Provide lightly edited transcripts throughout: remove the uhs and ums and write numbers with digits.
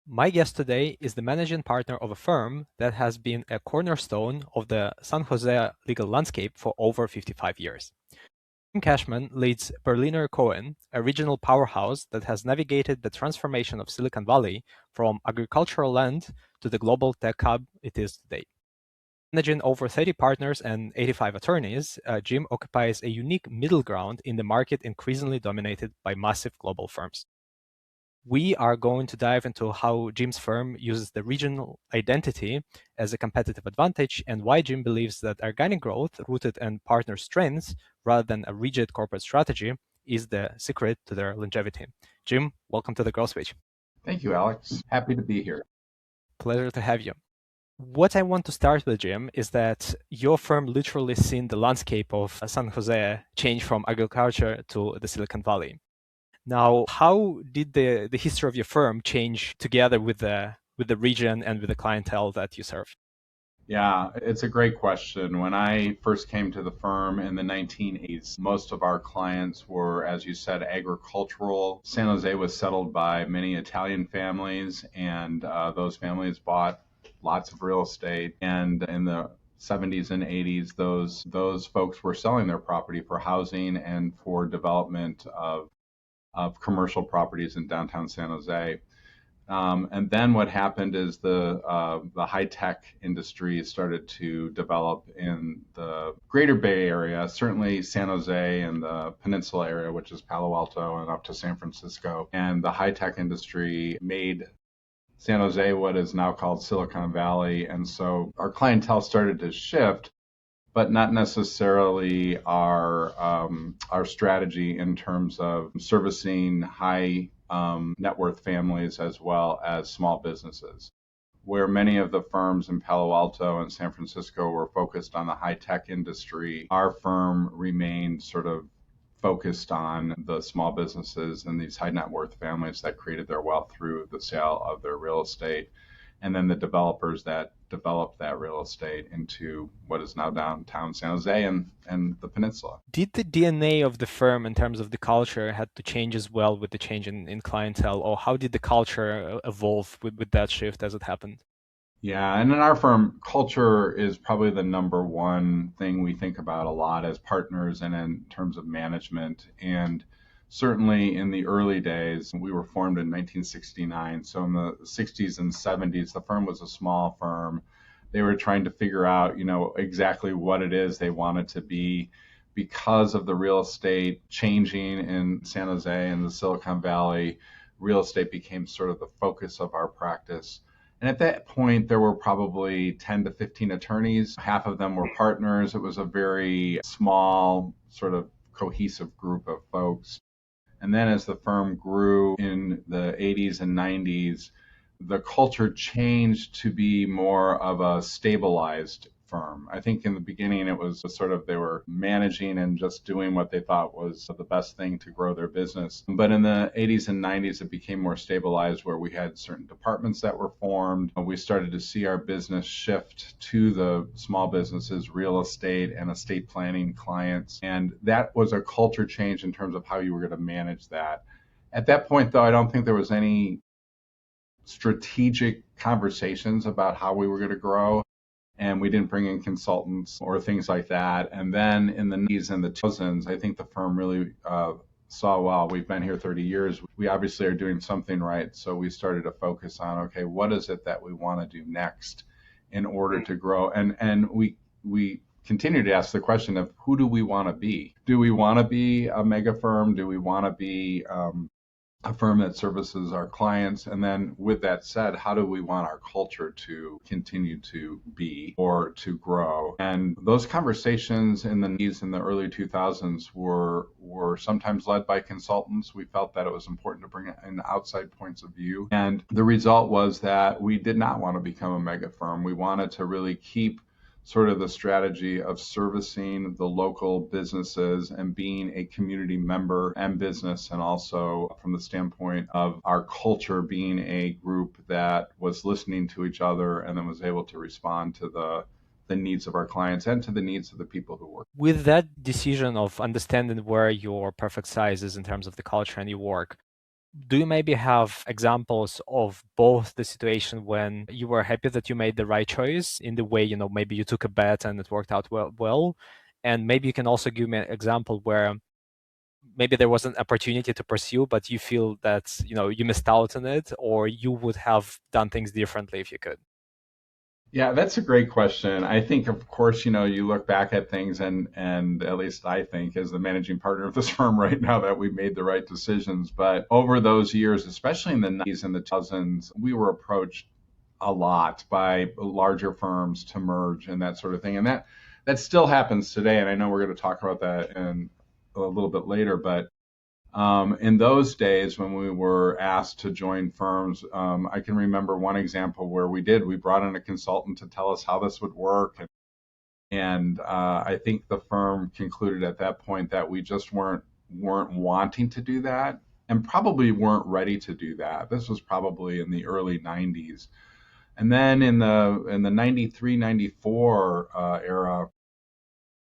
My guest today is the managing partner of a firm that has been a cornerstone of the San Jose legal landscape for over 55 years. Cashman leads Berliner Cohen, a regional powerhouse that has navigated the transformation of Silicon Valley from agricultural land to the global tech hub it is today. Managing over 30 partners and 85 attorneys, Jim occupies a unique middle ground in the market increasingly dominated by massive global firms. We are going to dive into how Jim's firm uses the regional identity as a competitive advantage and why Jim believes that organic growth rooted in partner strengths rather than a rigid corporate strategy is the secret to their longevity. Jim, welcome to the Growth Switch. Thank you, Alex. Happy to be here. Pleasure to have you. What I want to start with, Jim, is that your firm literally seen the landscape of San Jose change from agriculture to the Silicon Valley. Now, how did the history of your firm change together with the region and with the clientele that you serve? Yeah, it's a great question. When I first came to the firm in the 1980s, most of our clients were, as you said, agricultural. San Jose was settled by many Italian families, and those families bought lots of real estate. And in the 70s and 80s, those folks were selling their property for housing and for development of commercial properties in downtown San Jose. And then what happened is the high tech industry started to develop in the greater Bay Area, certainly San Jose and the peninsula area, which is Palo Alto and up to San Francisco. And the high tech industry made San Jose what is now called Silicon Valley. And so our clientele started to shift, but not necessarily our strategy in terms of servicing high net worth families as well as small businesses. Where many of the firms in Palo Alto and San Francisco were focused on the high tech industry, our firm remained sort of focused on the small businesses and these high net worth families that created their wealth through the sale of their real estate, and then the developers that developed that real estate into what is now downtown San Jose and the peninsula. Did the DNA of the firm in terms of the culture had to change as well with the change in clientele, or how did the culture evolve with that shift as it happened? Yeah, and in our firm, culture is probably the number one thing we think about a lot as partners and in terms of management. And certainly in the early days, we were formed in 1969. So in the 60s and 70s, the firm was a small firm. They were trying to figure out, exactly what it is they wanted to be because of the real estate changing in San Jose and the Silicon Valley. Real estate became sort of the focus of our practice. And at that point, there were probably 10 to 15 attorneys. Half of them were partners. It was a very small, sort of cohesive group of folks. And then as the firm grew in the 80s and 90s, the culture changed to be more of a stabilized firm. I think in the beginning it was sort of they were managing and just doing what they thought was the best thing to grow their business. But in the 80s and 90s, it became more stabilized where we had certain departments that were formed. We started to see our business shift to the small businesses, real estate, and estate planning clients. And that was a culture change in terms of how you were going to manage that. At that point, though, I don't think there was any strategic conversations about how we were going to grow, and we didn't bring in consultants or things like that. And then in the 90s and the 2000s, I think the firm really saw, well, we've been here 30 years. We obviously are doing something right. So we started to focus on, okay, what is it that we want to do next in order to grow? And we continue to ask the question of who do we want to be? Do we want to be a mega firm? Do we want to be a firm that services our clients? And then with that said, how do we want our culture to continue to be or to grow? And those conversations in the early 2000s were sometimes led by consultants. We felt that it was important to bring in outside points of view. And the result was that we did not want to become a mega firm. We wanted to really keep sort of the strategy of servicing the local businesses and being a community member and business, and also from the standpoint of our culture being a group that was listening to each other and then was able to respond to the needs of our clients and to the needs of the people who work. With that decision of understanding where your perfect size is in terms of the culture and your work, Do you maybe have examples of both the situation when you were happy that you made the right choice in the way, maybe you took a bet and it worked out well, and maybe you can also give me an example where maybe there was an opportunity to pursue, but you feel that, you missed out on it, or you would have done things differently if you could. Yeah, that's a great question. I think, of course, you look back at things, and at least I think, as the managing partner of this firm right now, that we made the right decisions. But over those years, especially in the 90s and the 2000s, we were approached a lot by larger firms to merge and that sort of thing. And that still happens today. And I know we're going to talk about that in a little bit later, but in those days when we were asked to join firms, I can remember one example where we brought in a consultant to tell us how this would work. And I think the firm concluded at that point that we just weren't wanting to do that, and probably weren't ready to do that. This was probably in the early 90s. And then in the 93, 94 era,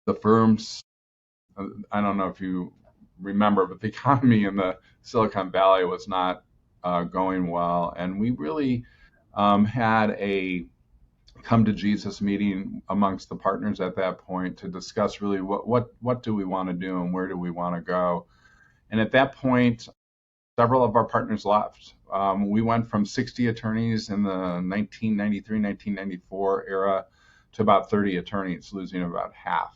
the firms, I don't know if you remember, but the economy in the Silicon Valley was not going well, and we really had a come to Jesus meeting amongst the partners at that point to discuss really what do we want to do and where do we want to go. And at that point, several of our partners left. We went from 60 attorneys in the 1993, 1994 era to about 30 attorneys, losing about half.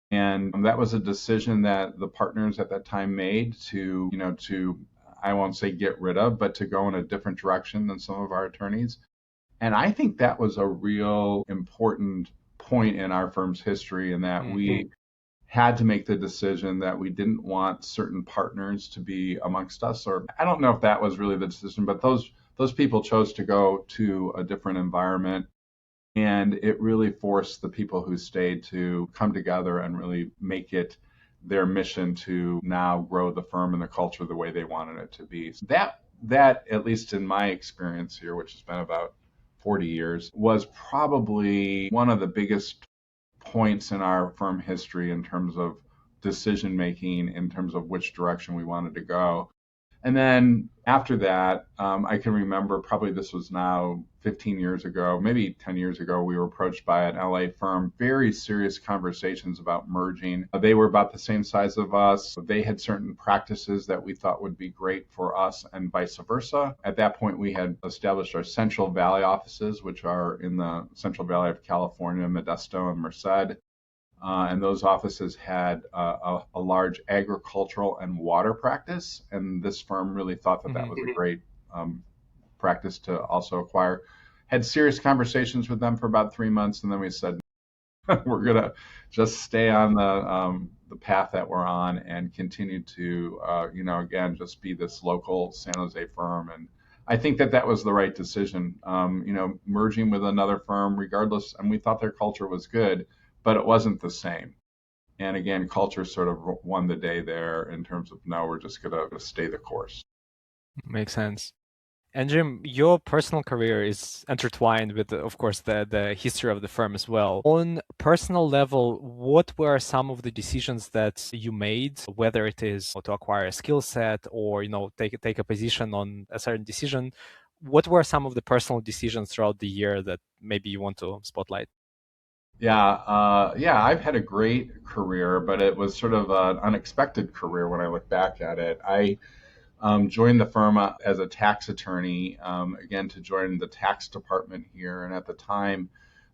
And that was a decision that the partners at that time made to, I won't say get rid of, but to go in a different direction than some of our attorneys. And I think that was a real important point in our firm's history, in that we had to make the decision that we didn't want certain partners to be amongst us. Or I don't know if that was really the decision, but those people chose to go to a different environment. And it really forced the people who stayed to come together and really make it their mission to now grow the firm and the culture the way they wanted it to be. So that, at least in my experience here, which has been about 40 years, was probably one of the biggest points in our firm history in terms of decision making, in terms of which direction we wanted to go. And then after that, I can remember, probably this was now 15 years ago, maybe 10 years ago, we were approached by an LA firm, very serious conversations about merging. They were about the same size of us. They had certain practices that we thought would be great for us, and vice versa. At that point, we had established our Central Valley offices, which are in the Central Valley of California, Modesto and Merced. And those offices had a large agricultural and water practice. And this firm really thought that that was a great practice to also acquire. Had serious conversations with them for about 3 months, and then we said, we're going to just stay on the path that we're on and continue to, again, just be this local San Jose firm. And I think that was the right decision, merging with another firm, regardless. And we thought their culture was good, but it wasn't the same. And again, culture sort of won the day there in terms of, no, we're just going to stay the course. Makes sense. And Jim, your personal career is intertwined with, of course, the history of the firm as well. On personal level, what were some of the decisions that you made, whether it is to acquire a skill set or, take a position on a certain decision? What were some of the personal decisions throughout the year that maybe you want to spotlight? Yeah, I've had a great career, but it was sort of an unexpected career when I look back at it. I joined the firm as a tax attorney, again, to join the tax department here. And at the time,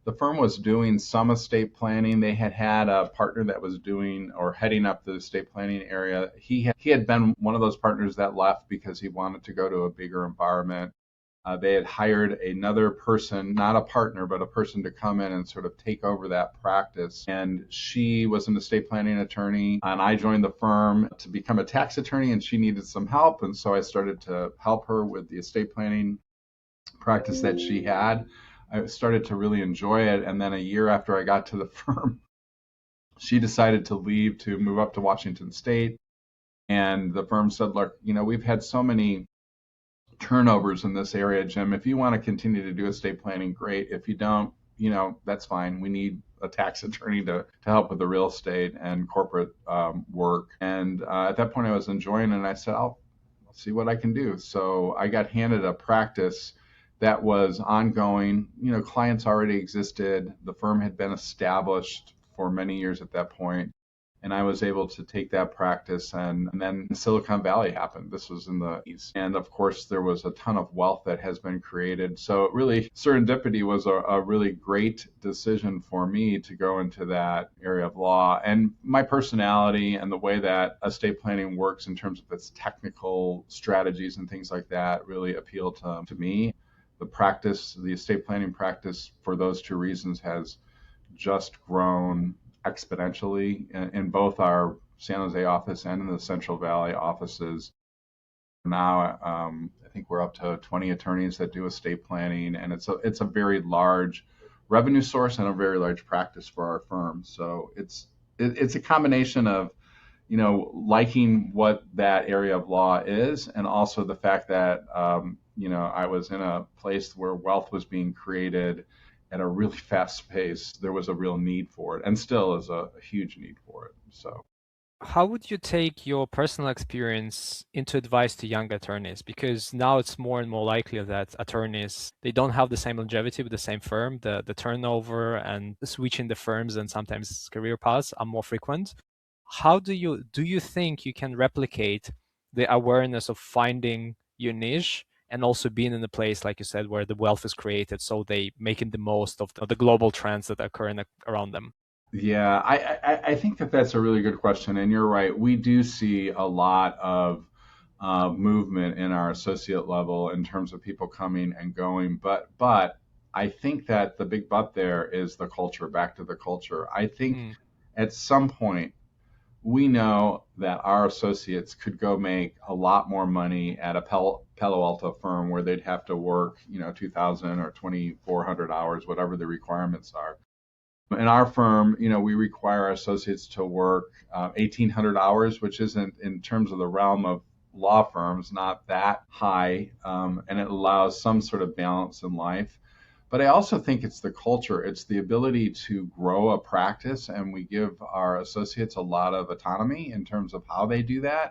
the firm was doing some estate planning. They had a partner that was doing or heading up the estate planning area. He had been one of those partners that left because he wanted to go to a bigger environment. They had hired another person, not a partner, but a person to come in and sort of take over that practice. And she was an estate planning attorney, and I joined the firm to become a tax attorney, and she needed some help. And so I started to help her with the estate planning practice that she had. I started to really enjoy it. And then a year after I got to the firm, she decided to leave to move up to Washington State. And the firm said, look, we've had so many turnovers in this area, Jim. If you want to continue to do estate planning, great. If you don't, that's fine. We need a tax attorney to help with the real estate and corporate work. And at that point, I was enjoying it, and I said, I'll see what I can do. So I got handed a practice that was ongoing. Clients already existed. The firm had been established for many years at that point, and I was able to take that practice, and then Silicon Valley happened. This was in the East. And of course, there was a ton of wealth that has been created. So really, serendipity was a really great decision for me to go into that area of law. And my personality and the way that estate planning works in terms of its technical strategies and things like that really appealed to me. The estate planning practice, for those two reasons, has just grown exponentially in both our San Jose office and in the Central Valley offices. Now, I think we're up to 20 attorneys that do estate planning, and it's a very large revenue source and a very large practice for our firm. So it's a combination of liking what that area of law is, and also the fact that I was in a place where wealth was being created at a really fast pace. There was a real need for it, and still is a huge need for it. So, how would you take your personal experience into advice to young attorneys? Because now it's more and more likely that attorneys, they don't have the same longevity with the same firm. The turnover and switching the firms and sometimes career paths are more frequent. How do you think you can replicate the awareness of finding your niche and also being in a place, like you said, where the wealth is created, so they making the most of the global trends that occur around them? yeah, I think that that's a really good question, and you're right. We do see a lot of movement in our associate level in terms of people coming and going, but I think that the big but there is the culture. Back to the culture. I think Mm. at some point we know that our associates could go make a lot more money at a Palo Alto firm where they'd have to work, 2,000 or 2,400 hours, whatever the requirements are. In our firm, we require our associates to work 1,800 hours, which isn't, in terms of the realm of law firms, not that high, and it allows some sort of balance in life. But I also think it's the culture. It's the ability to grow a practice, and we give our associates a lot of autonomy in terms of how they do that.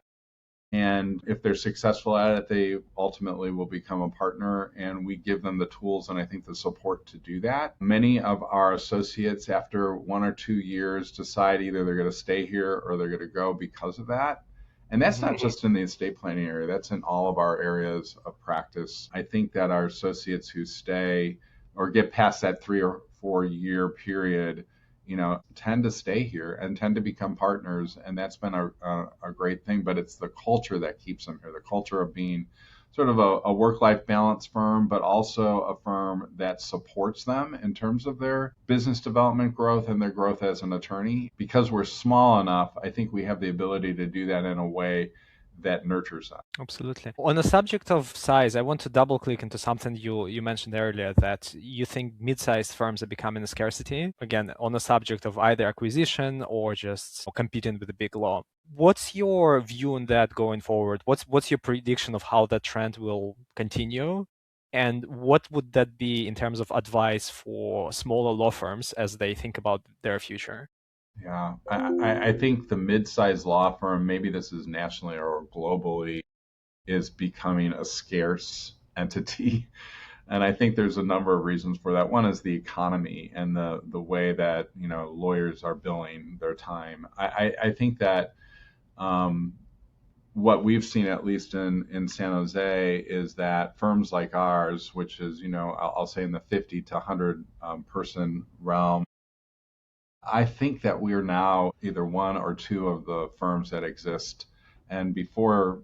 And if they're successful at it, they ultimately will become a partner, and we give them the tools and I think the support to do that. Many of our associates, after 1 or 2 years, decide either they're going to stay here or they're going to go because of that. And that's Hmm. not just in the estate planning area, that's in all of our areas of practice. I think that our associates who stay or get past that 3 or 4 year period, tend to stay here and tend to become partners. And that's been a great thing, but it's the culture that keeps them here, the culture of being sort of a work-life balance firm, but also a firm that supports them in terms of their business development growth and their growth as an attorney. Because we're small enough, I think we have the ability to do that in a way that nurtures them. Absolutely. On the subject of size, I want to double click into something you mentioned earlier, that you think mid-sized firms are becoming a scarcity. Again, on the subject of either acquisition or just competing with the big law. What's your view on that going forward? What's your prediction of how that trend will continue? And what would that be in terms of advice for smaller law firms as they think about their future? Yeah, I think the mid-sized law firm, maybe this is nationally or globally, is becoming a scarce entity. And I think there's a number of reasons for that. One is the economy and the way that lawyers are billing their time. I think that what we've seen, at least in San Jose, is that firms like ours, which is I'll say in the 50 to 100 person realm, I think that we are now either one or two of the firms that exist. And before,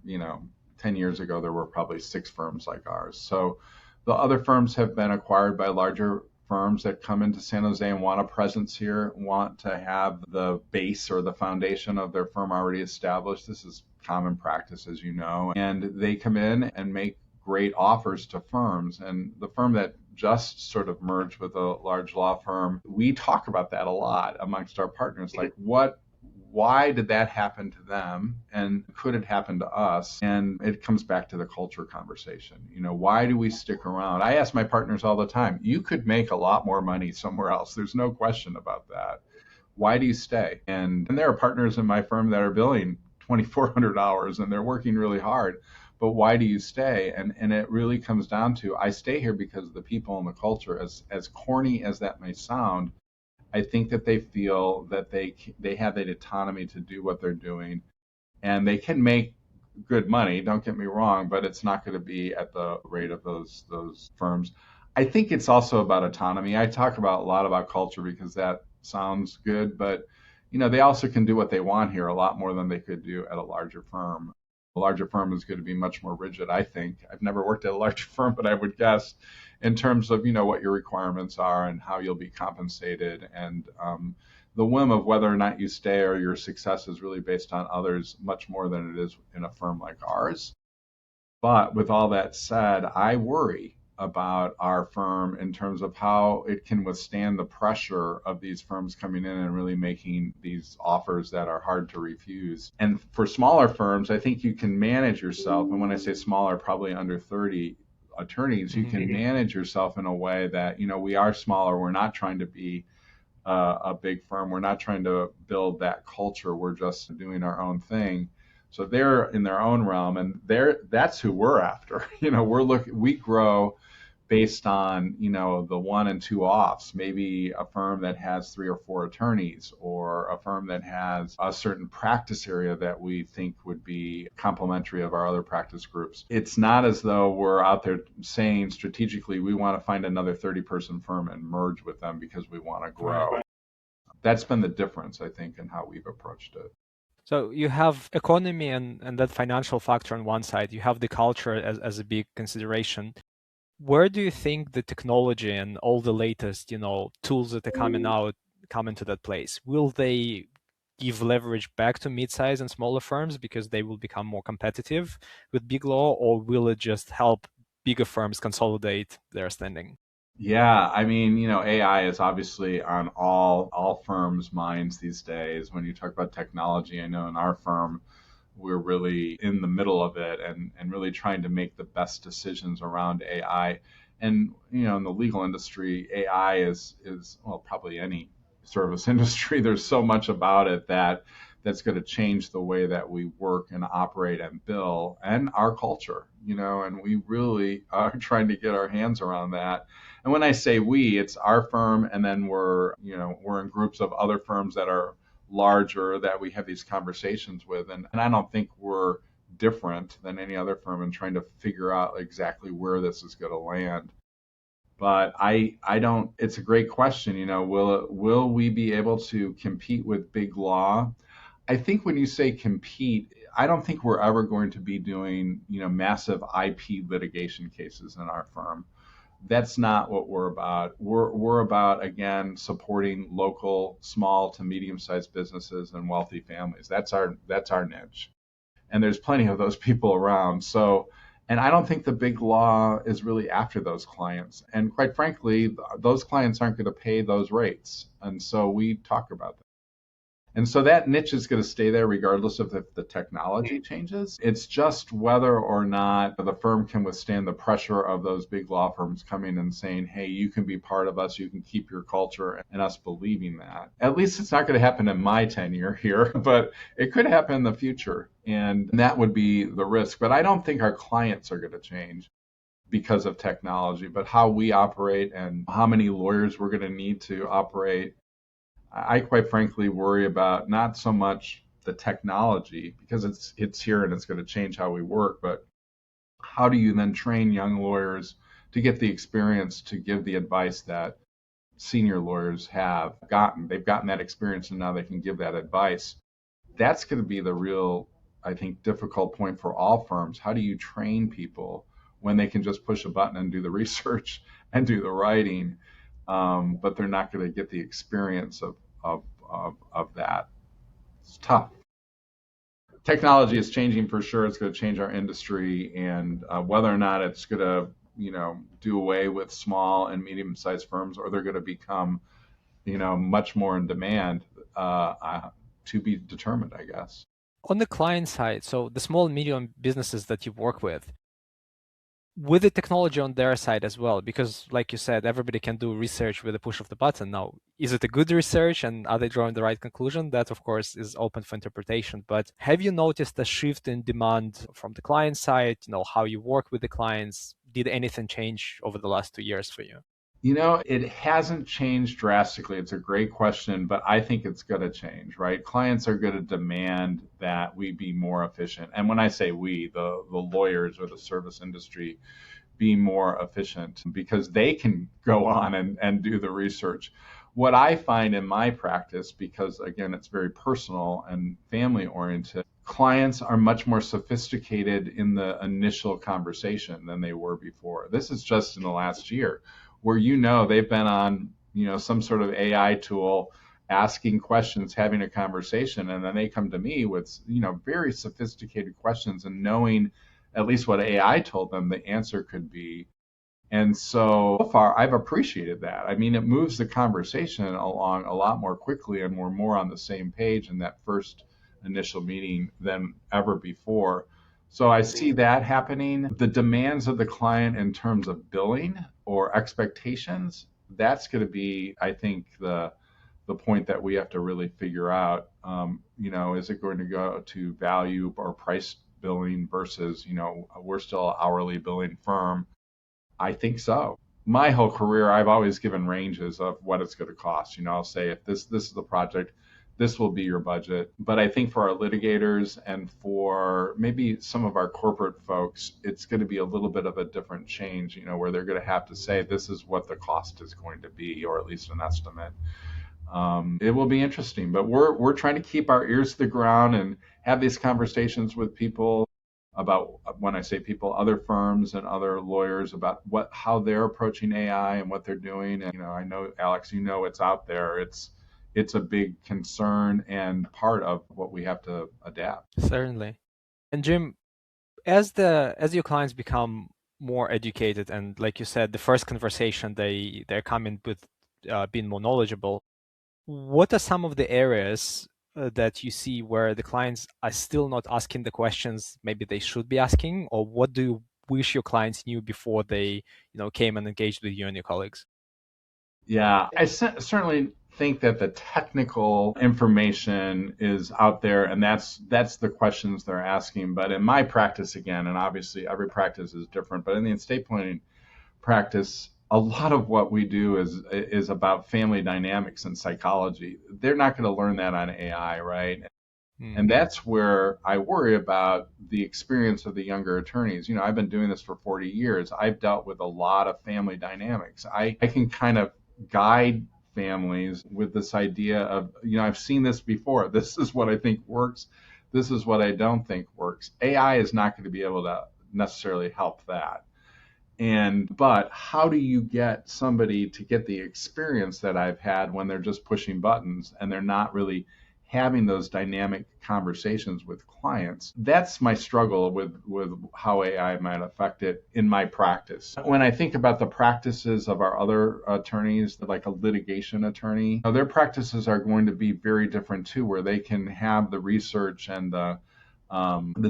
10 years ago, there were probably 6 firms like ours. So the other firms have been acquired by larger firms that come into San Jose and want a presence here, want to have the base or the foundation of their firm already established. This is common practice, as you know. And they come in and make great offers to firms. And the firm that just sort of merged with a large law firm, we talk about that a lot amongst our partners. Like, why did that happen to them, and could it happen to us? And it comes back to the culture conversation. Why do we stick around? I ask my partners all the time, you could make a lot more money somewhere else. There's no question about that. Why do you stay? And there are partners in my firm that are billing 2,400 hours and they're working really hard, but why do you stay? And it really comes down to, I stay here because of the people and the culture. As corny as that may sound, I think that they feel that they have that autonomy to do what they're doing, and they can make good money. Don't get me wrong, but it's not going to be at the rate of those firms. I think it's also about autonomy. I talk about a lot about culture because that sounds good, but they also can do what they want here a lot more than they could do at a larger firm. A larger firm is going to be much more rigid, I think. I've never worked at a larger firm, but I would guess in terms of what your requirements are and how you'll be compensated, and the whim of whether or not you stay or your success is really based on others much more than it is in a firm like ours. But with all that said, I worry about our firm in terms of how it can withstand the pressure of these firms coming in and really making these offers that are hard to refuse. And for smaller firms, I think you can manage yourself. And when I say smaller, probably under 30 attorneys, you can manage yourself in a way that, we are smaller. We're not trying to be a big firm. We're not trying to build that culture. We're just doing our own thing. So they're in their own realm, and that's who we're after. We grow based on the 1 and 2 offs. Maybe a firm that has 3 or 4 attorneys, or a firm that has a certain practice area that we think would be complementary of our other practice groups. It's not as though we're out there saying strategically we want to find another 30-person firm and merge with them because we want to grow. Right. That's been the difference, I think, in how we've approached it. So you have economy and that financial factor on one side. You have the culture as a big consideration. Where do you think the technology and all the latest, tools that are coming out come into that place? Will they give leverage back to mid-size and smaller firms because they will become more competitive with big law, or will it just help bigger firms consolidate their standing? Yeah, I mean, AI is obviously on all firms' minds these days. When you talk about technology, I know in our firm, we're really in the middle of it and really trying to make the best decisions around AI. And, in the legal industry, AI is well, probably any service industry, there's so much about it that's going to change the way that we work and operate and bill and our culture, and we really are trying to get our hands around that. And when I say we, it's our firm, and then we're in groups of other firms that are larger that we have these conversations with. And I don't think we're different than any other firm in trying to figure out exactly where this is going to land. But I don't, it's a great question. Will we be able to compete with big law? I think when you say compete, I don't think we're ever going to be doing, massive IP litigation cases in our firm. That's not what we're about. We're about, again, supporting local, small to medium-sized businesses and wealthy families. That's our niche, and there's plenty of those people around. So, and I don't think the big law is really after those clients. And quite frankly, those clients aren't going to pay those rates. And so we talk about that. And so that niche is going to stay there regardless of if the technology changes. It's just whether or not the firm can withstand the pressure of those big law firms coming and saying, hey, you can be part of us, you can keep your culture, and us believing that. At least it's not going to happen in my tenure here, but it could happen in the future. And that would be the risk. But I don't think our clients are going to change because of technology, but how we operate and how many lawyers we're going to need to operate. I quite frankly worry about not so much the technology, because it's here and it's going to change how we work, but how do you then train young lawyers to get the experience to give the advice that senior lawyers have gotten? They've gotten that experience and now they can give that advice. That's going to be the real, I think, difficult point for all firms. How do you train people when they can just push a button and do the research and do the writing? But they're not going to get the experience of that. It's tough. Technology is changing for sure. It's going to change our industry, and whether or not it's going to, do away with small and medium-sized firms, or they're going to become, much more in demand, to be determined, I guess. On the client side, so the small and medium businesses that you work with, with the technology on their side as well, because like you said, everybody can do research with a push of the button. Now, is it a good research and are they drawing the right conclusion? That, of course, is open for interpretation. But have you noticed a shift in demand from the client side? How you work with the clients? Did anything change over the last 2 years for you? It hasn't changed drastically. It's a great question, but I think it's going to change, right? Clients are going to demand that we be more efficient. And when I say we, the lawyers or the service industry, be more efficient because they can go on and do the research. What I find in my practice, because again, it's very personal and family oriented, clients are much more sophisticated in the initial conversation than they were before. This is just in the last year where they've been on some sort of AI tool asking questions, having a conversation, and then they come to me with very sophisticated questions and knowing at least what AI told them the answer could be. And so far, I've appreciated that. I mean, it moves the conversation along a lot more quickly, and we're more on the same page in that first initial meeting than ever before. So I see that happening. The demands of the client in terms of billing or expectations, that's going to be, I think, the point that we have to really figure out. Is it going to go to value or price billing versus, we're still an hourly billing firm? I think so. My whole career, I've always given ranges of what it's going to cost. I'll say if this is the project, this will be your budget. But I think for our litigators and for maybe some of our corporate folks, it's going to be a little bit of a different change, where they're going to have to say this is what the cost is going to be, or at least an estimate. It will be interesting, but we're trying to keep our ears to the ground and have these conversations with people about, when I say people, other firms and other lawyers about how they're approaching AI and what they're doing. And I know, Alex, it's out there. It's a big concern and part of what we have to adapt. Certainly. And Jim, as your clients become more educated and, like you said, the first conversation they're coming with being more knowledgeable, what are some of the areas that you see where the clients are still not asking the questions maybe they should be asking, or what do you wish your clients knew before they, came and engaged with you and your colleagues? Yeah, I certainly think that the technical information is out there, and that's the questions they're asking. But in my practice, again, and obviously every practice is different, but in the estate planning practice, a lot of what we do is about family dynamics and psychology. They're not going to learn that on AI, right? And that's where I worry about the experience of the younger attorneys. I've been doing this for 40 years. I've dealt with a lot of family dynamics. I can kind of guide families with this idea of, I've seen this before. This is what I think works. This is what I don't think works. AI is not going to be able to necessarily help that. But how do you get somebody to get the experience that I've had when they're just pushing buttons and they're not really having those dynamic conversations with clients? That's my struggle with how AI might affect it in my practice. When I think about the practices of our other attorneys, like a litigation attorney, their practices are going to be very different too, where they can have the research and the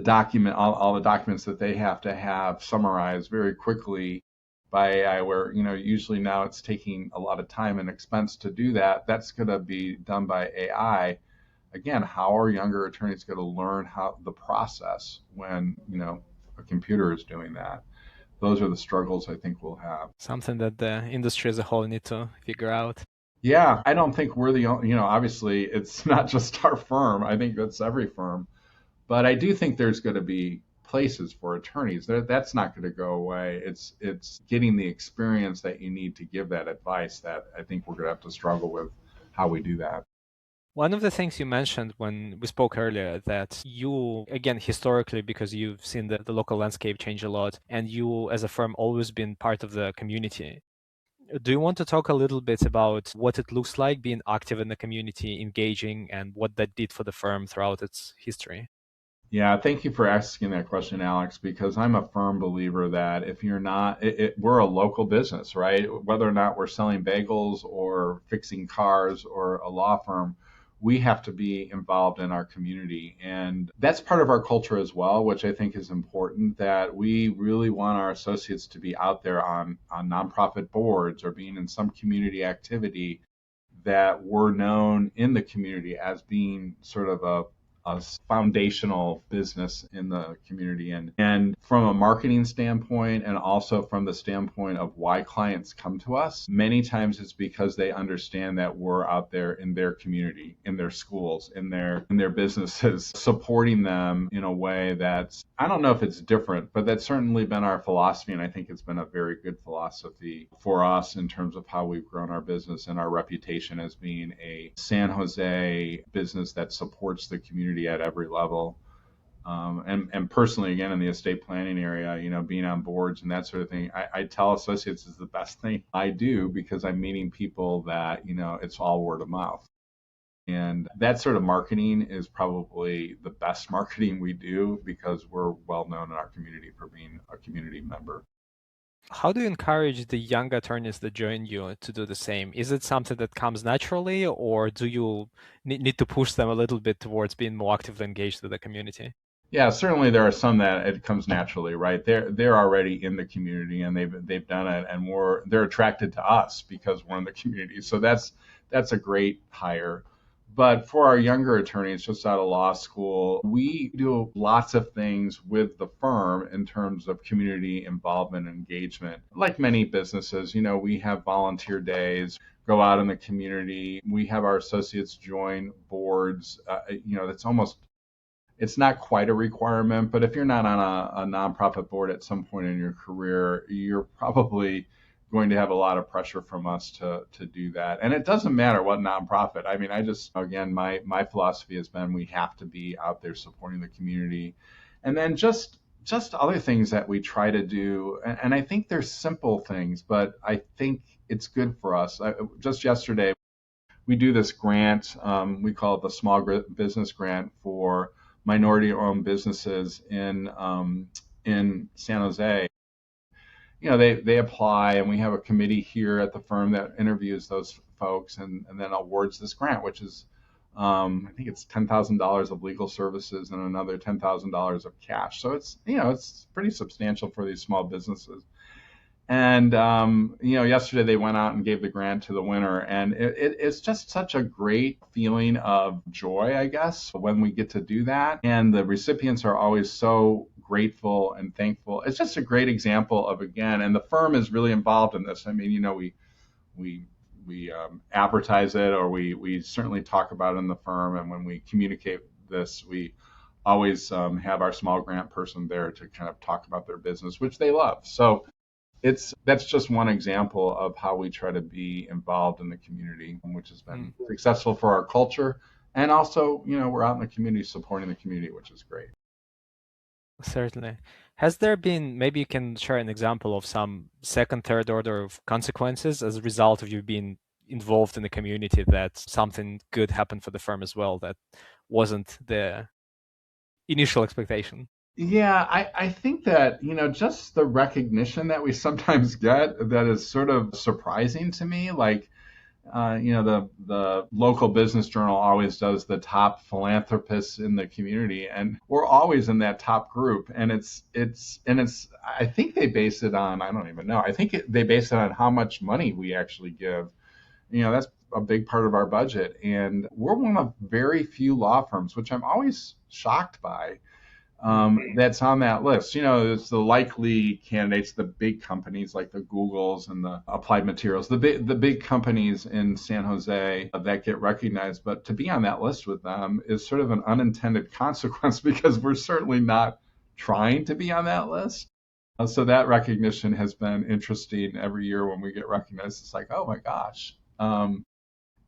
document, all the documents that they have to have summarized very quickly by AI, where usually now it's taking a lot of time and expense to do that. That's going to be done by AI. Again, how are younger attorneys going to learn how the process when a computer is doing that? Those are the struggles I think we'll have. Something that the industry as a whole need to figure out. Yeah, I don't think we're the only. Obviously, it's not just our firm. I think that's every firm. But I do think there's going to be places for attorneys. That's not going to go away. It's getting the experience that you need to give that advice that I think we're going to have to struggle with how we do that. One of the things you mentioned when we spoke earlier, that you, again, historically, because you've seen the local landscape change a lot, and you as a firm always been part of the community. Do you want to talk a little bit about what it looks like being active in the community, engaging, and what that did for the firm throughout its history? Yeah, thank you for asking that question, Alex, because I'm a firm believer that if you're not, we're a local business, right? Whether or not we're selling bagels or fixing cars or a law firm, we have to be involved in our community. And that's part of our culture as well, which I think is important, that we really want our associates to be out there on nonprofit boards or being in some community activity, that we're known in the community as being sort of a foundational business in the community. And from a marketing standpoint, and also from the standpoint of why clients come to us, many times it's because they understand that we're out there in their community, in their schools, in their businesses, supporting them in a way that's, I don't know if it's different, but that's certainly been our philosophy. And I think it's been a very good philosophy for us in terms of how we've grown our business and our reputation as being a San Jose business that supports the community at every level. And personally, again, in the estate planning area, being on boards and that sort of thing, I tell associates is the best thing I do, because I'm meeting people that, it's all word of mouth. And that sort of marketing is probably the best marketing we do, because we're well known in our community for being a community member. How do you encourage the young attorneys that join you to do the same? Is it something that comes naturally, or do you need to push them a little bit towards being more actively engaged with the community? Yeah, certainly there are some that it comes naturally, right? They're already in the community and they've done it, and they're attracted to us because we're in the community. So that's a great hire. But for our younger attorneys just out of law school, we do lots of things with the firm in terms of community involvement and engagement. Like many businesses, we have volunteer days, go out in the community. We have our associates join boards. It's not quite a requirement, but if you're not on a nonprofit board at some point in your career, you're probably going to have a lot of pressure from us to do that. And it doesn't matter what nonprofit. I mean, again, my philosophy has been we have to be out there supporting the community. And then just other things that we try to do. And I think they're simple things, but I think it's good for us. Just yesterday, we do this grant. We call it the Small Business Grant for minority-owned businesses in San Jose. They apply, and we have a committee here at the firm that interviews those folks and then awards this grant, which is I think it's $10,000 of legal services and another $10,000 of cash. So it's pretty substantial for these small businesses. And yesterday they went out and gave the grant to the winner, and it's just such a great feeling of joy, I guess, when we get to do that. And the recipients are always so grateful and thankful. It's just a great example of, again, and the firm is really involved in this. I mean, we advertise it, or we certainly talk about it in the firm, and when we communicate this, we always have our small grant person there to kind of talk about their business, which they love. So that's just one example of how we try to be involved in the community, which has been successful for our culture. And also, we're out in the community supporting the community, which is great. Certainly. Has there been, maybe you can share an example of some second, third order of consequences as a result of you being involved in the community, that something good happened for the firm as well that wasn't the initial expectation? Yeah, I think that, just the recognition that we sometimes get that is sort of surprising to me. Like, the local business journal always does the top philanthropists in the community, and we're always in that top group. And I think they base it on, I don't even know. I think they base it on how much money we actually give. That's a big part of our budget. And we're one of very few law firms, which I'm always shocked by, that's on that list. It's the likely candidates, the big companies like the Googles and the Applied Materials, the big companies in San Jose that get recognized. But to be on that list with them is sort of an unintended consequence, because we're certainly not trying to be on that list. So that recognition has been interesting. Every year when we get recognized, it's like, oh my gosh.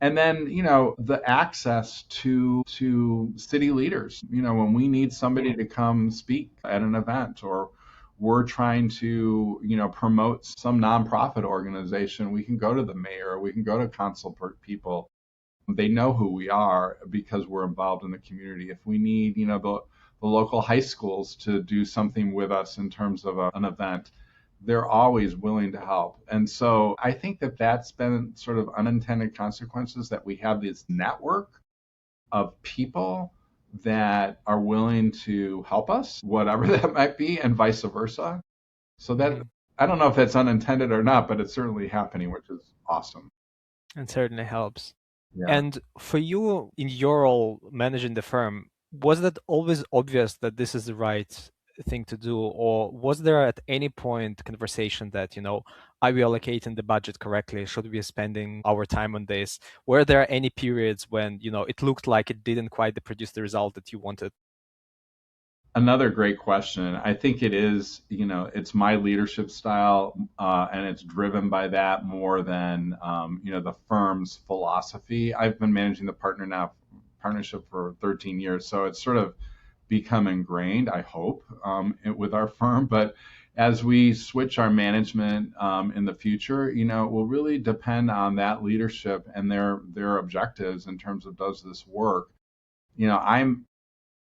And then, the access to city leaders, when we need somebody to come speak at an event, or we're trying to, promote some nonprofit organization, we can go to the mayor, we can go to council people. They know who we are because we're involved in the community. If we need, the local high schools to do something with us in terms of an event, they're always willing to help. And so I think that that's been sort of unintended consequences, that we have this network of people that are willing to help us, whatever that might be, and vice versa. So that, Hmm. I don't know if that's unintended or not, but it's certainly happening, which is awesome. It certainly helps. Yeah. And for you, in your role managing the firm, was that always obvious that this is the right thing to do, or was there at any point conversation that, are we allocating the budget correctly? Should we be spending our time on this? Were there any periods when, it looked like it didn't quite produce the result that you wanted? Another great question. I think it is, it's my leadership style, and it's driven by that more than, the firm's philosophy. I've been managing the partnership for 13 years, so it's sort of become ingrained, I hope, with our firm. But as we switch our management in the future, it will really depend on that leadership and their objectives in terms of does this work. I'm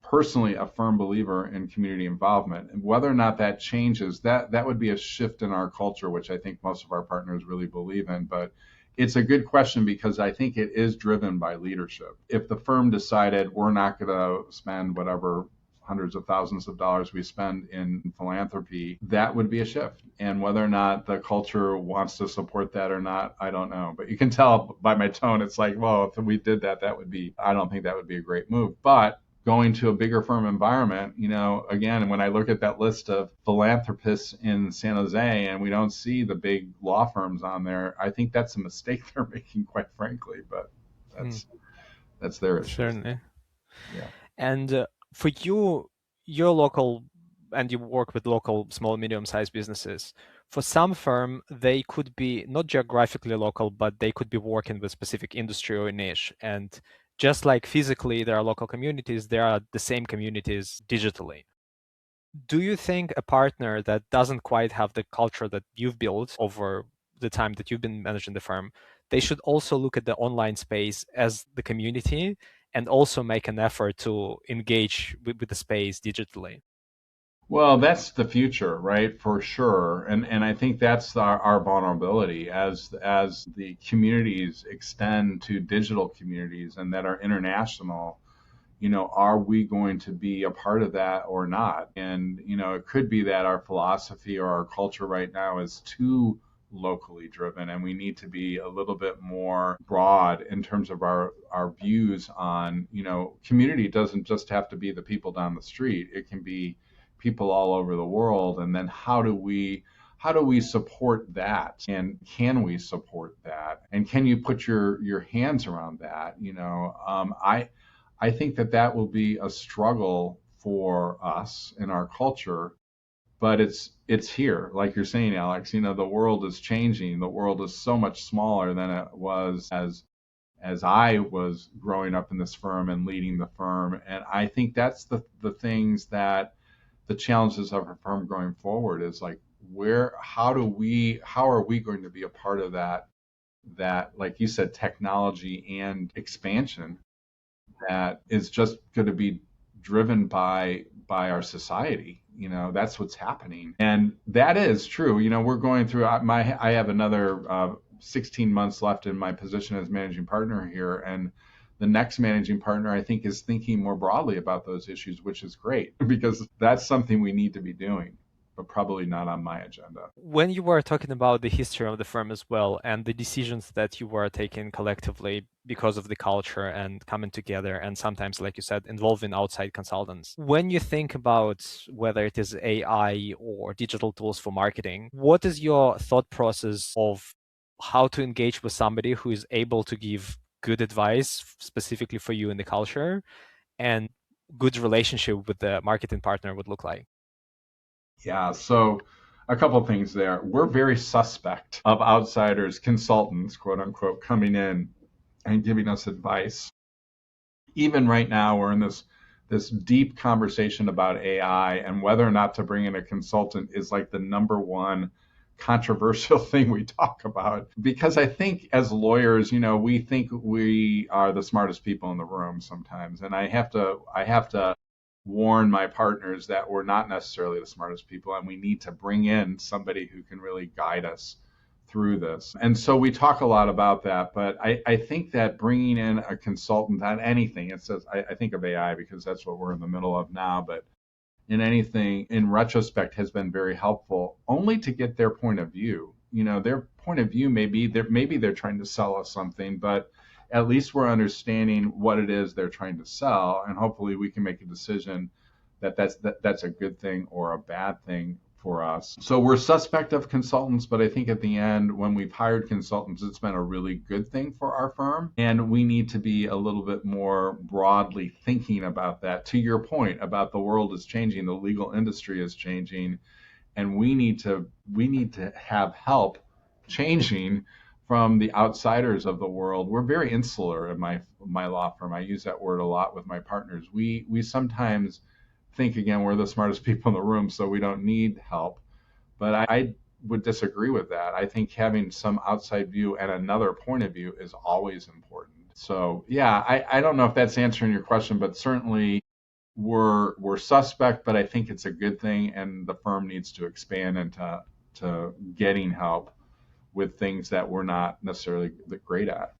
personally a firm believer in community involvement, and whether or not that changes, that would be a shift in our culture, which I think most of our partners really believe in. But it's a good question because I think it is driven by leadership. If the firm decided we're not going to spend whatever hundreds of thousands of dollars we spend in philanthropy, that would be a shift. And whether or not the culture wants to support that or not, I don't know. But you can tell by my tone, it's like, well, if we did that, I don't think that would be a great move. But going to a bigger firm environment, again, when I look at that list of philanthropists in San Jose and we don't see the big law firms on there, I think that's a mistake they're making, quite frankly. But Hmm, that's their issue. certainly. Yeah. And for you, your local, and you work with local small, medium-sized businesses. For some firm, they could be not geographically local, but they could be working with specific industry or niche. And just like physically there are local communities, there are the same communities digitally. Do you think a partner that doesn't quite have the culture that you've built over the time that you've been managing the firm, they should also look at the online space as the community and also make an effort to engage with the space digitally? Well, that's the future, right? For sure. And I think that's our vulnerability as the communities extend to digital communities and that are international. Are we going to be a part of that or not? And, it could be that our philosophy or our culture right now is too locally driven and we need to be a little bit more broad in terms of our views on, community doesn't just have to be the people down the street. It can be people all over the world. And then how do we support that? And can we support that? And can you put your hands around that? I think that will be a struggle for us in our culture, but it's here. Like you're saying, Alex, the world is changing. The world is so much smaller than it was as I was growing up in this firm and leading the firm. And I think that's the things that the challenges of our firm going forward is like how are we going to be a part of that, like you said, technology and expansion that is just going to be driven by our society. That's what's happening, and that is true. We're going through I have another 16 months left in my position as managing partner here, and the next managing partner I think is thinking more broadly about those issues, which is great because that's something we need to be doing, but probably not on my agenda. When you were talking about the history of the firm as well and the decisions that you were taking collectively because of the culture and coming together and sometimes, like you said, involving outside consultants, when you think about whether it is AI or digital tools for marketing, what is your thought process of how to engage with somebody who is able to give good advice specifically for you in the culture and good relationship with the marketing partner would look like? Yeah, so a couple things there. We're very suspect of outsiders, consultants, quote unquote, coming in and giving us advice. Even right now, we're in this deep conversation about AI and whether or not to bring in a consultant is like the number one controversial thing we talk about. Because I think as lawyers, we think we are the smartest people in the room sometimes. And I have to warn my partners that we're not necessarily the smartest people and we need to bring in somebody who can really guide us through this. And so we talk a lot about that, but I think that bringing in a consultant on anything, it says, I think of AI because that's what we're in the middle of now, but in anything in retrospect has been very helpful only to get their point of view. Their point of view maybe they're trying to sell us something, but at least we're understanding what it is they're trying to sell, and hopefully we can make a decision that's a good thing or a bad thing for us. So we're suspect of consultants, but I think at the end, when we've hired consultants, it's been a really good thing for our firm. And we need to be a little bit more broadly thinking about that. To your point about the world is changing, the legal industry is changing, and we need to have help changing from the outsiders of the world. We're very insular in my law firm. I use that word a lot with my partners. We sometimes think, again, we're the smartest people in the room, so we don't need help. But I would disagree with that. I think having some outside view and another point of view is always important. So yeah, I don't know if that's answering your question, but certainly we're suspect, but I think it's a good thing, and the firm needs to expand into to getting help with things that we're not necessarily great at.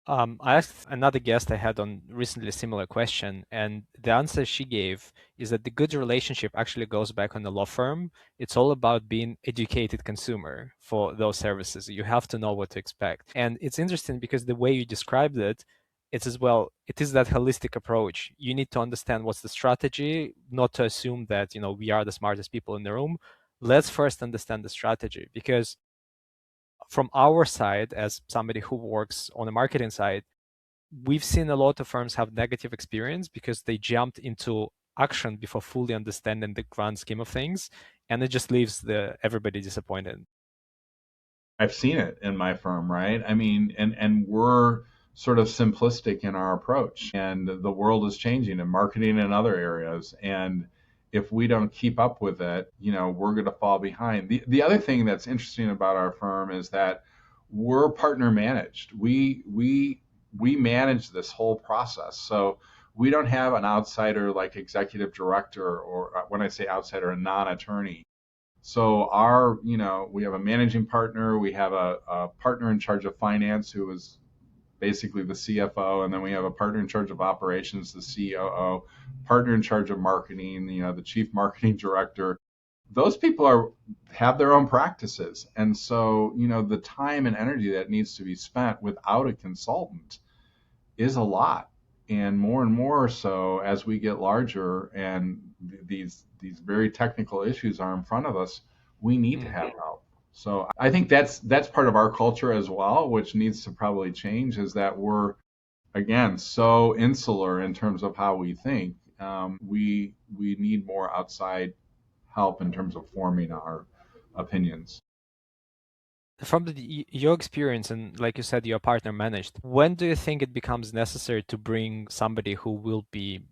I asked another guest I had on recently a similar question, and the answer she gave is that the good relationship actually goes back on the law firm. It's all about being educated consumer for those services. You have to know what to expect. And it's interesting because the way you described it, it's as well, it is that holistic approach. You need to understand what's the strategy, not to assume that, we are the smartest people in the room. Let's first understand the strategy, because from our side, as somebody who works on the marketing side, we've seen a lot of firms have negative experience because they jumped into action before fully understanding the grand scheme of things, and it just leaves everybody disappointed. I've seen it in my firm, right? I mean, and we're sort of simplistic in our approach, and the world is changing in marketing and other areas. And if we don't keep up with it, we're going to fall behind. The other thing that's interesting about our firm is that we're partner managed. We manage this whole process. So we don't have an outsider like executive director, or when I say outsider, a non-attorney. So we have a managing partner, we have a partner in charge of finance who is basically the CFO, and then we have a partner in charge of operations, the COO, partner in charge of marketing, the chief marketing director. Those people have their own practices, and so the time and energy that needs to be spent without a consultant is a lot, and more so as we get larger and these very technical issues are in front of us, we need to have help. So I think that's part of our culture as well, which needs to probably change, is that we're, again, so insular in terms of how we think. We need more outside help in terms of forming our opinions. From your experience, and like you said, your partner managed, when do you think it becomes necessary to bring somebody who will be,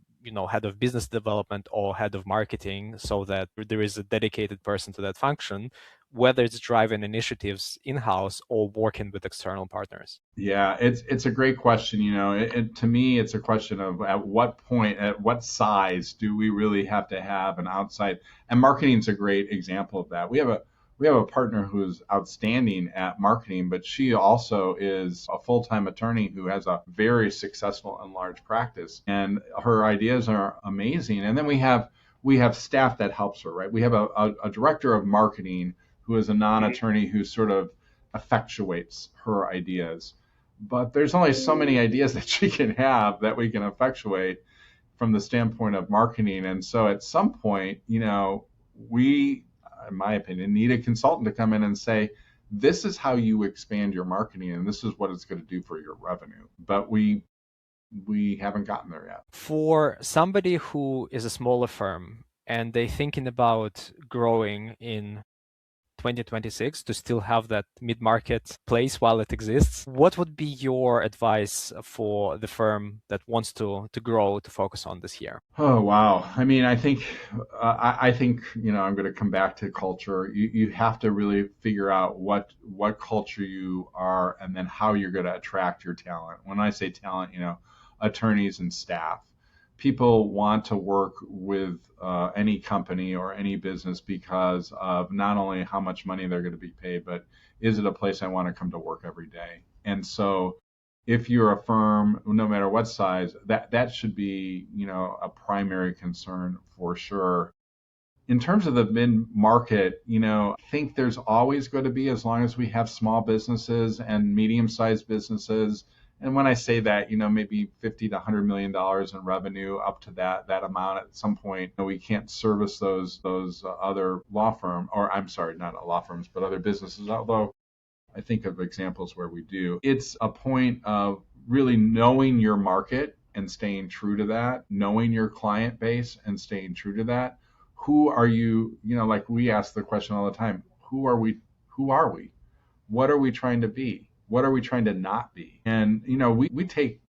head of business development or head of marketing, so that there is a dedicated person to that function, whether it's driving initiatives in-house or working with external partners? Yeah, it's a great question. To me, it's a question of at what point, at what size do we really have to have an outside? And marketing is a great example of that. We have a partner who's outstanding at marketing, but she also is a full-time attorney who has a very successful and large practice, and her ideas are amazing. And then we have staff that helps her, right? We have a director of marketing who is a non-attorney who sort of effectuates her ideas. But there's only so many ideas that she can have that we can effectuate from the standpoint of marketing. And so at some point, we, in my opinion, need a consultant to come in and say, this is how you expand your marketing, and this is what it's going to do for your revenue. But we haven't gotten there yet. For somebody who is a smaller firm and they're thinking about growing in 2026 to still have that mid-market place while it exists, what would be your advice for the firm that wants to grow, to focus on this year? Oh wow! I mean, I think I'm going to come back to culture. You have to really figure out what culture you are, and then how you're going to attract your talent. When I say talent, attorneys and staff, people want to work with any company or any business because of not only how much money they're going to be paid, but is it a place I want to come to work every day? And so if you're a firm, no matter what size, that should be, a primary concern for sure. In terms of the mid-market, I think there's always going to be, as long as we have small businesses and medium-sized businesses. And when I say that, maybe 50 to $100 million in revenue, up to that amount at some point, we can't service those other law firm, or I'm sorry, not law firms, but other businesses. Although I think of examples where we do. It's a point of really knowing your market and staying true to that, knowing your client base and staying true to that. Who are you? Like we ask the question all the time, who are we? Who are we? What are we trying to be? What are we trying to not be? And, we take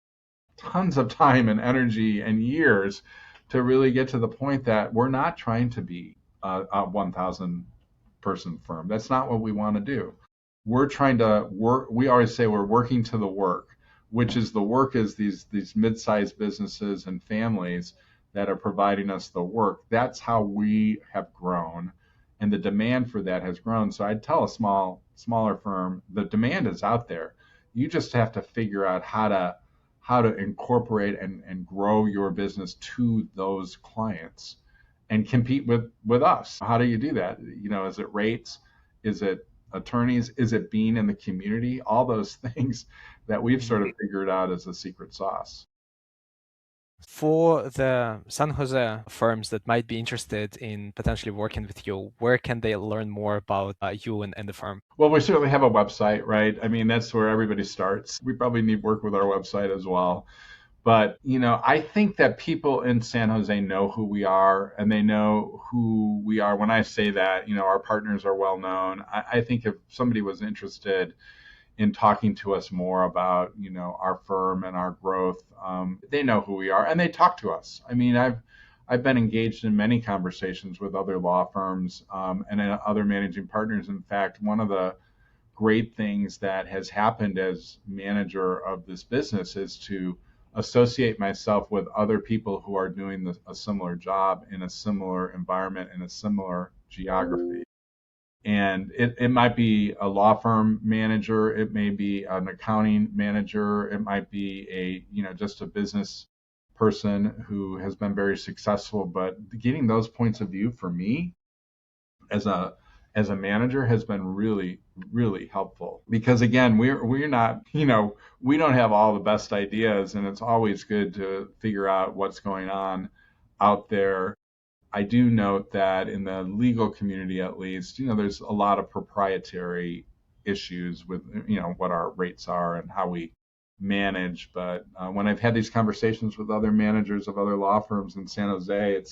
tons of time and energy and years to really get to the point that we're not trying to be a 1,000 person firm. That's not what we want to do. We're trying to work. We always say we're working to the work, which is the work is these mid-sized businesses and families that are providing us the work. That's how we have grown, and the demand for that has grown. So I'd tell a smaller firm, the demand is out there. You just have to figure out how to incorporate and grow your business to those clients and compete with us. How do you do that? Is it rates? Is it attorneys? Is it being in the community? All those things that we've sort of figured out as the secret sauce. For the San Jose firms that might be interested in potentially working with you, where can they learn more about you and the firm? Well, we certainly have a website, right? I mean, that's where everybody starts. We probably need work with our website as well. But, I think that people in San Jose know who we are, and they know who we are. When I say that, our partners are well known. I think if somebody was interested in talking to us more about, our firm and our growth, they know who we are and they talk to us. I mean, I've been engaged in many conversations with other law firms and other managing partners. In fact, one of the great things that has happened as manager of this business is to associate myself with other people who are doing a similar job in a similar environment in a similar geography. And it might be a law firm manager, it may be an accounting manager, it might be just a business person who has been very successful. But getting those points of view for me as a manager has been really, really helpful. Because again, we're not, we don't have all the best ideas, and it's always good to figure out what's going on out there. I do note that in the legal community, at least, there's a lot of proprietary issues with, what our rates are and how we manage. But when I've had these conversations with other managers of other law firms in San Jose,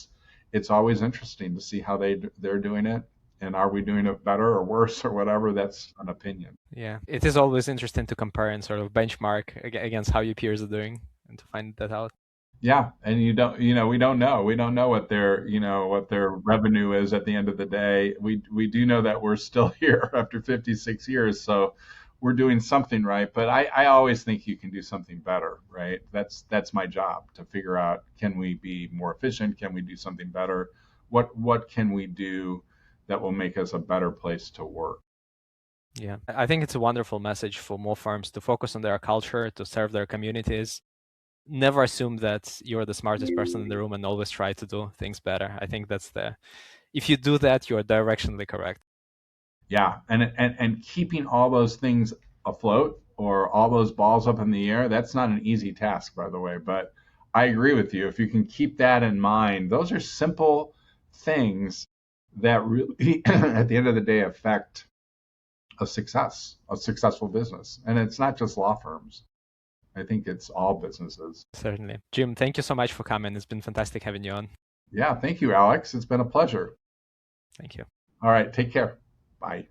it's always interesting to see how they're doing it. And are we doing it better or worse or whatever? That's an opinion. Yeah, it is always interesting to compare and sort of benchmark against how your peers are doing and to find that out. Yeah, and we don't know. We don't know what their revenue is at the end of the day. We do know that we're still here after 56 years, so we're doing something right. But I always think you can do something better, right? That's my job, to figure out, can we be more efficient? Can we do something better? What can we do that will make us a better place to work? Yeah, I think it's a wonderful message for more firms to focus on their culture, to serve their communities. Never assume that you're the smartest person in the room and always try to do things better. I think if you do that, you're directionally correct. Yeah, and keeping all those things afloat or all those balls up in the air, that's not an easy task, by the way. But I agree with you. If you can keep that in mind, those are simple things that really, at the end of the day, affect a successful business. And it's not just law firms. I think it's all businesses. Certainly. Jim, thank you so much for coming. It's been fantastic having you on. Yeah, thank you, Alex. It's been a pleasure. Thank you. All right, take care. Bye.